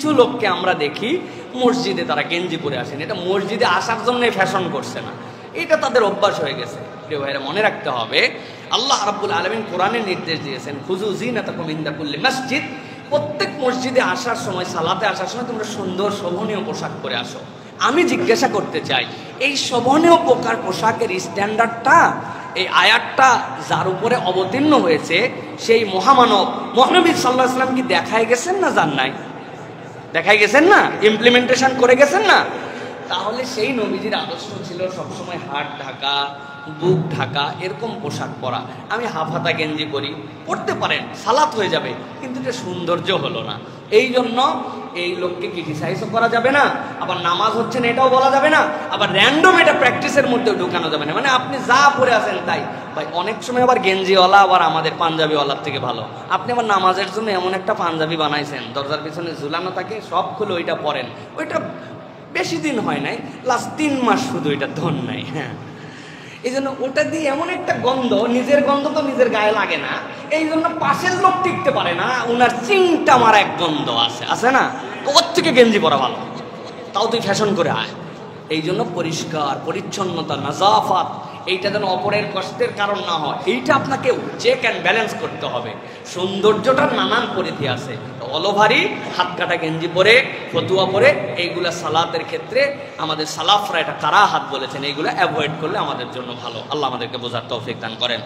কিছু লোককে আমরা দেখি মসজিদে তারা গেঞ্জি পরে আসেন, এটা মসজিদে আসার জন্য ফ্যাশন করছে না, এটা তাদের অভ্যাস হয়ে গেছে। প্রিয় ভাইরা, মনে রাখতে হবে আল্লাহ রাব্বুল আলামিন কোরআনে নির্দেশ দিয়েছেন, খুযু যিনাতাকুম ইনদা কুল্লি মসজিদ, প্রত্যেক মসজিদে আসার সময়, সালাতে আসার সময় তোমরা সুন্দর শোভনীয় পোশাক পরে আসো। আমি জিজ্ঞাসা করতে চাই, এই শোভনীয় পোশাকের স্ট্যান্ডার্ডটা, এই আয়াতটা যার উপরে অবতীর্ণ হয়েছে সেই মহামানব মহানবী সাল্লাল্লাহু আলাইহি ওয়াসাল্লাম কি দেখায় গেছেন না যান নাই? দেখাই গেছেন না, ইমপ্লিমেন্টেশন করে গেছেন না? তাহলে সেই নবীজির আদর্শ ছিল সবসময় হাত ঢাকা, বুক ঢাকা, এরকম পোশাক পরা। আমি হাফ হাতা গেঞ্জি পরি, পরতে পারেন, সালাত হয়ে যাবে, কিন্তু এটা সৌন্দর্য হলো না। এই জন্য এই লোককে ক্রিটিসাইজও করা যাবে না, আবার নামাজ হচ্ছে না এটাও বলা যাবে না, আবার র্যান্ডম এটা প্র্যাকটিসের মধ্যেও ঢুকানো যাবে না। মানে আপনি যা পরে আছেন তাই। ভাই, অনেক সময় আবার গেঞ্জিওয়ালা আবার আমাদের পাঞ্জাবিওয়ালার থেকে ভালো। আপনি আবার নামাজের জন্য এমন একটা পাঞ্জাবি বানাইছেন, দরজার পিছনে ঝুলানো থাকে, সব খুলে ওইটা পরেন, ওইটা বেশি দিন হয় নাই, লাস্ট 3 মাস শুধু এটা ধন নাই। হ্যাঁ, এই জন্য ওটা দিয়ে এমন একটা গন্ধ, নিজের গন্ধ তো নিজের গায়ে লাগে না, এই জন্য পাশের লোক টিকতে পারে না, উনার চিংটা মারা এক গন্ধ আছে না, ওর থেকে গেঞ্জি পরা ভালো, তাও তুই ফ্যাশন করে আয়। এই জন্য পরিষ্কার পরিচ্ছন্নতা, নাজাফাত, এইটা যেন অপরের কষ্টের কারণ না হয়, এইটা আপনাকে চেক অ্যান্ড ব্যালেন্স করতে হবে। সৌন্দর্যটার নানান পরিধি আছে, অল ওভারই হাত কাটা গেঞ্জি পরে, ফতুয়া পরে, এইগুলা সালাতের ক্ষেত্রে আমাদের সালাফরা এটা কারাহাত বলেছেন, এইগুলা অ্যাভয়েড করলে আমাদের জন্য ভালো। আল্লাহ আমাদেরকে বোঝার তৌফিক দান করেন।